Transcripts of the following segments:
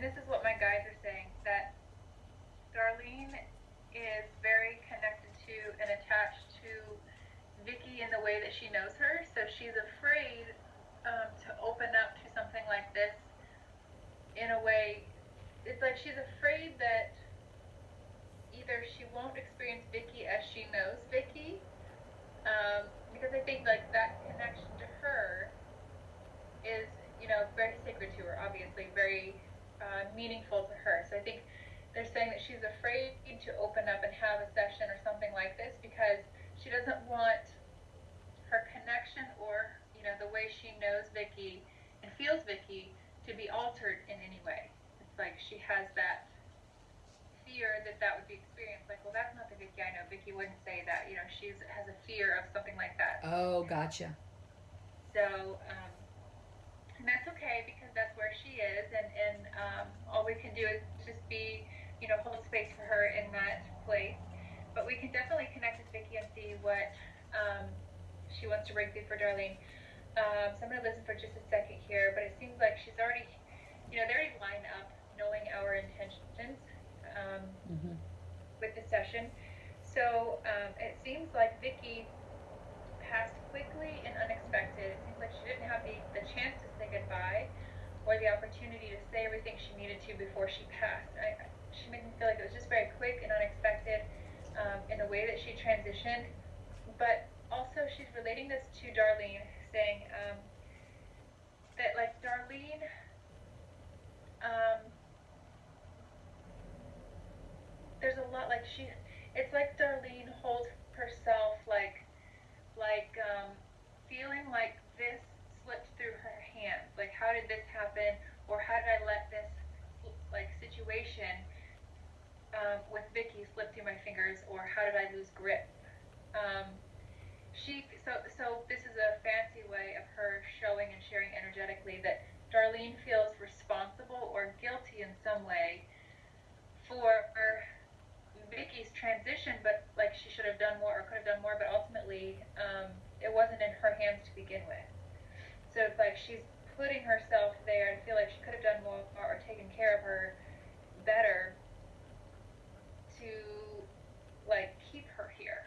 this is what my guides are saying, that Darlene is very connected to and attached to Vickie in the way that she knows her. So she's afraid to open up to something like this in a way. It's like she's afraid that either she won't experience Vickie as she knows Vickie, because I think like that connection to her is, very sacred to her, obviously, very meaningful to her. So I think they're saying that she's afraid to open up and have a session or something like this because she doesn't want her connection or, the way she knows Vickie and feels Vickie to be altered in any way. It's like she has that fear that that would be experienced. Like, well, that's not the Vickie I know. Vickie wouldn't say that. She has a fear of something like that. Oh, gotcha. So, and that's okay because that's where she is, and all we can do is just be, hold space for her in that place. But we can definitely connect with Vickie and see what she wants to bring through for Darlene. So I'm going to listen for just a second here, but it seems like she's already, they already line up knowing our intentions Mm-hmm. with the session. So it seems like Vickie passed quickly and unexpected. It seems like she didn't have the chance to say goodbye or the opportunity to say everything she needed to before she passed. She made me feel like it was just very quick and unexpected in the way that she transitioned. But also she's relating this to Darlene, saying that like Darlene, there's a lot like it's like Darlene holds herself like feeling like this slipped through her hands. Like, how did this happen? Or how did I let this like situation with Vickie slip through my fingers? Or how did I lose grip? Um, so this is a fancy way of her showing and sharing energetically that Darlene feels responsible or guilty in some way for Vickie's transition, but like she should have done more or could have done more, but ultimately it wasn't in her hands to begin with. So it's like she's putting herself there and feel like she could have done more or taken care of her better to like keep her here.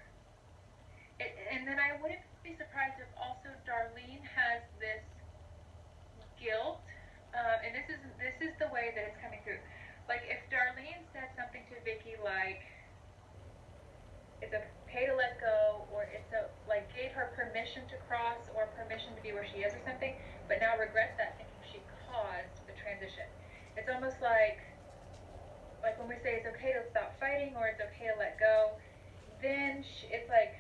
And then I wouldn't be surprised if also Darlene has this guilt, and this is the way that it's coming through. Like if Darlene said something to Vickie like, it's okay to let go, or it's like gave her permission to cross or permission to be where she is or something, but now regrets that thinking she caused the transition. It's almost like when we say it's okay to stop fighting or it's okay to let go, then it's like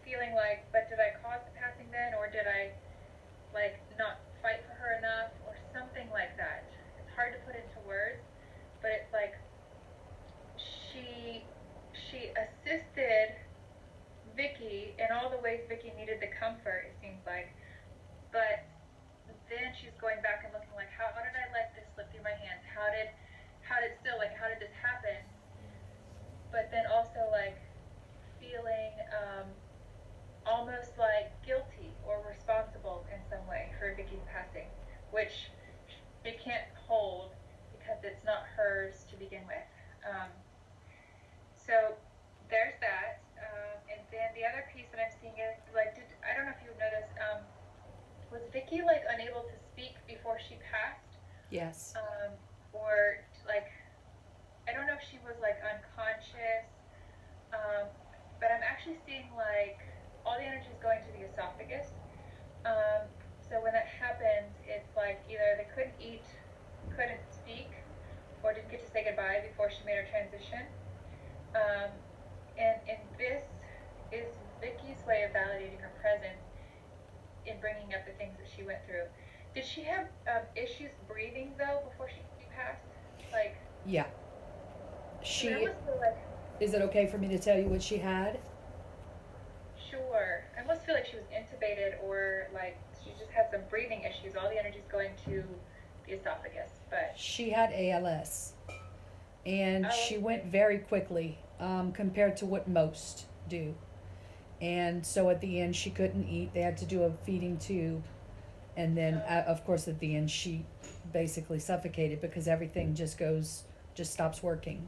feeling like, but did I cause the passing then, or did I like not fight for her enough or something like that. It's hard to put into words, but it's like she assisted Vickie in all the ways Vickie needed the comfort, it seems like. But then she's going back and looking like, how did I let this slip through my hands? How did this happen? But then also like feeling almost like guilty or responsible in some way for Vickie's passing, which she can't hold because it's not hers to begin with. So there's that. And then the other piece that I'm seeing is like, I don't know if you noticed, was Vickie like unable to speak before she passed? Yes. Or like, I don't know if she was like unconscious, but I'm actually seeing like all the energy is going to the esophagus. So when that happens, it's like either they couldn't eat, couldn't speak, or didn't get to say goodbye before she made her transition. And this is Vickie's way of validating her presence in bringing up the things that she went through. Did she have issues breathing though before she passed? Like, Yeah. I She. almost feel like, Is it okay for me to tell you what she had? sure. I almost feel like she was intubated or like she just had some breathing issues. All the energy's going to the esophagus, but She had ALS, and oh, she went okay. very quickly compared to what most do. And so at the end, she couldn't eat. They had to do a feeding tube, and then Oh, of course at the end, she basically suffocated because everything just stops working.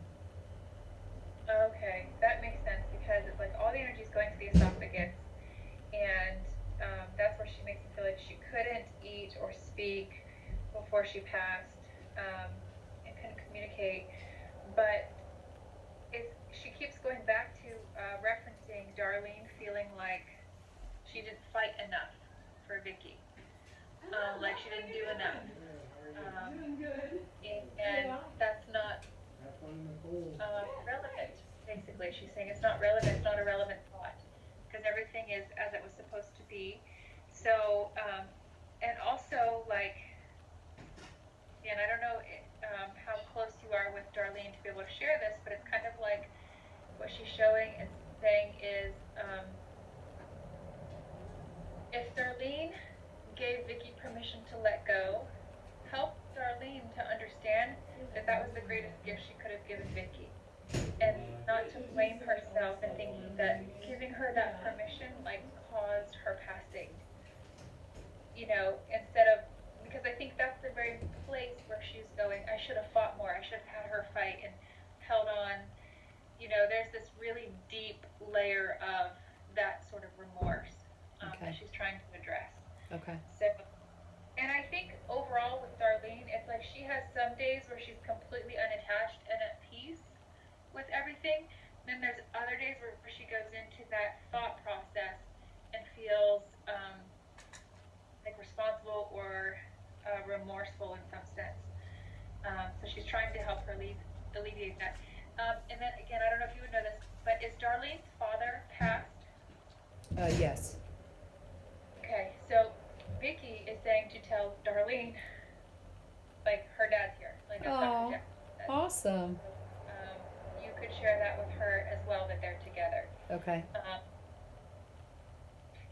Okay, that makes sense because it's like all the energy is going to the esophagus, and that's where she makes me feel like she couldn't eat or speak before she passed, um, and couldn't communicate. But she keeps going back to referencing Darlene feeling like she didn't fight enough for Vickie, like she didn't do enough, um, and that's not relevant. Basically, she's saying it's not relevant. It's not a relevant thought because everything is as it was supposed to be. So, and also like, and I don't know how close you are with Darlene to be able to share this, but it's kind of like what she's showing and saying is, if Darlene gave Vickie permission to let go, help Darlene to understand that that was the greatest gift she could have given Vickie, and not to blame herself and thinking that giving her that permission like caused her passing, instead of, because I think that's the very place where she's going, I should have fought more, I should have had her fight and held on. There's this really deep layer of that sort of remorse, that Okay. she's trying to address. Okay. So, and I think overall with Darlene, it's like she has some days where she's completely unattached and at peace with everything. Then there's other days where she goes into that thought process and feels like responsible or remorseful in some sense. So she's trying to help her alleviate that. And then again, I don't know if you would know this, but is Darlene's father passed? Yes. Okay, so Vickie is saying to tell Darlene, like her dad's here, like that's Dr. Oh, Jack said. awesome. So you could share that with her as well, that they're together. Okay.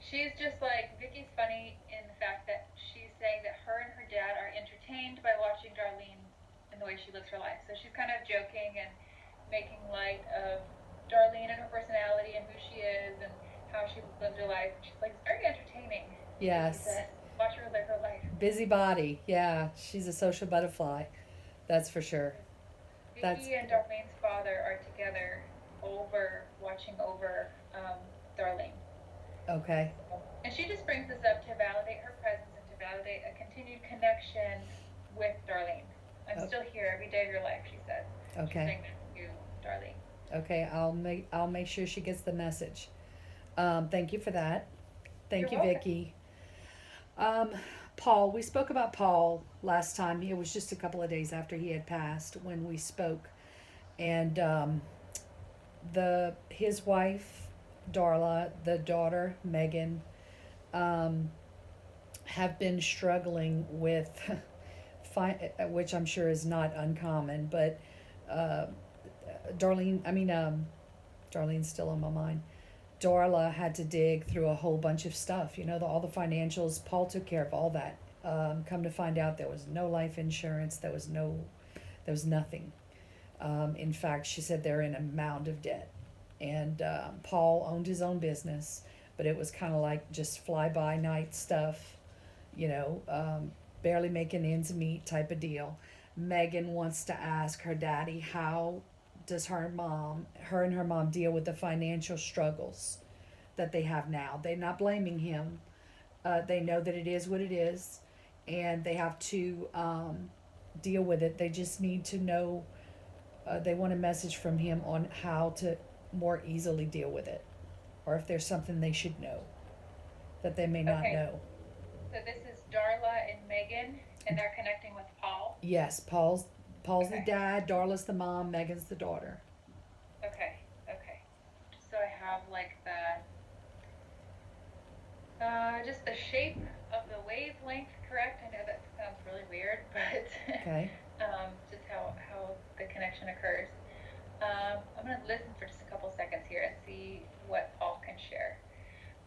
She's just like, Vickie's funny in the fact that she's saying that her and her dad are entertained by watching Darlene and the way she lives her life. So she's kind of joking and making light of Darlene and her personality and who she is and how she lived her life. She's like, it's very entertaining, Vickie Yes. says. Watch her live her life. Busybody. Yeah, she's a social butterfly. That's for sure. That's Vickie and Darlene's father are together watching over Darlene. okay. And she just brings this up to validate her presence and to validate a continued connection with Darlene. I'm still here every day of your life, she says. She's Okay. saying that to Darlene. Okay. I'll make sure she gets the message. Thank you for that. Thank You're you, welcome. Vickie. Um, Paul. We spoke about Paul last time. It was just a couple of days after he had passed when we spoke, and the his wife, Darla, the daughter Megan, um, have been struggling with, which I'm sure is not uncommon, but uh, Darlene, I mean, Darlene's still on my mind. Darla had to dig through a whole bunch of stuff, all the financials. Paul took care of all that. Come to find out, there was no life insurance. There was nothing. In fact, she said they're in a mound of debt. And Paul owned his own business, but it was kind of like just fly by night stuff, you know, um, barely making ends meet type of deal. Megan wants to ask her daddy, how does her and her mom deal with the financial struggles that they have now? They're not blaming him. They know that it is what it is, and they have to deal with it. They just need to know. They want a message from him on how to more easily deal with it, or if there's something they should know that they may not Okay, know. so this is Darla and Megan, and they're connecting with Paul. Yes, Paul's the Okay, dad, Darla's the mom, Megan's the daughter. okay. So I have like just the shape of the wavelength correct. I know that sounds really weird, but Okay. just how the connection occurs. I'm going to listen for just a couple seconds here and see what Paul can share.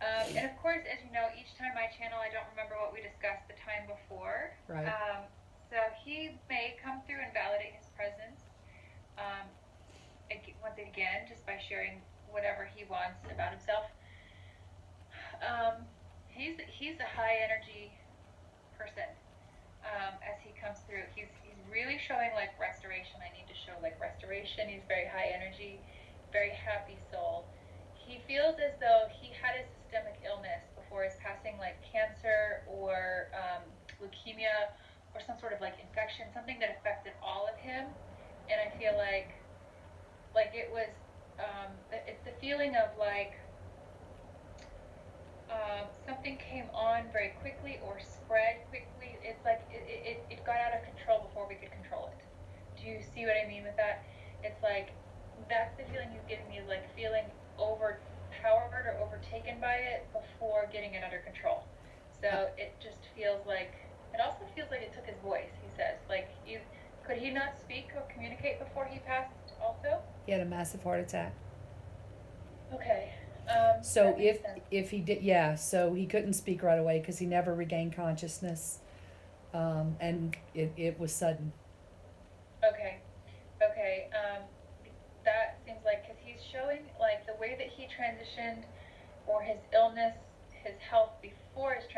And of course, as you know, each time I channel, I don't remember what we discussed the time before. Right. So he may come through and validate his presence um, once again, just by sharing whatever he wants about himself. He's a high energy person as he comes through. showing like restoration. I need to show like restoration. He's very high energy, very happy soul. He feels as though he had a systemic illness before his passing, like cancer or leukemia or some sort of like infection, something that affected all of him. And I feel like it was it's the feeling of like something came on very quickly or spread quickly. It's like it got out of control before we could control it. Do you see what I mean with that? It's like that's the feeling he's giving me, is like feeling overpowered or overtaken by it before getting it under control. Uh, So it just feels like, it also feels like it took his voice, he says. Like, could he not speak or communicate before he passed also? he had a massive heart attack. Okay, So that makes sense. if he did, yeah, so he couldn't speak right away because he never regained consciousness, and it was sudden. Okay, okay. That seems like, because he's showing like the way that he transitioned, or his illness, his health before his transition